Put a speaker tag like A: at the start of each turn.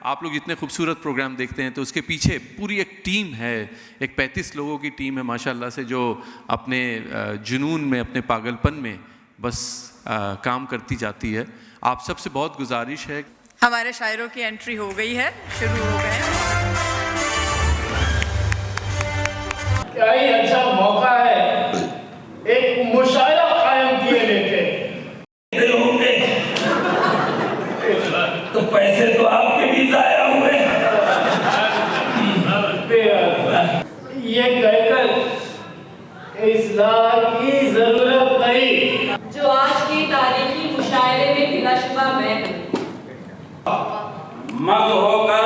A: आप लोग इतने खूबसूरत प्रोग्राम देखते हैं तो उसके पीछे पूरी एक टीम है, एक 35 लोगों की टीम है माशाल्लाह से, जो अपने जुनून में, अपने पागलपन में बस काम करती जाती है। आप सबसे बहुत गुजारिश है।
B: हमारे शायरों की एंट्री हो गई है, शुरू हो गए।
C: क्या ही अच्छा मौका है एक मुशायरा कायम किए लेके होंगे तो पैसे तो आपके भी जाया हुए। ये कहकर इस्लाम की जरूरत नहीं,
D: जो आज की तारीखी मुशायरे में बिलाशुबा मैं
C: मत होकर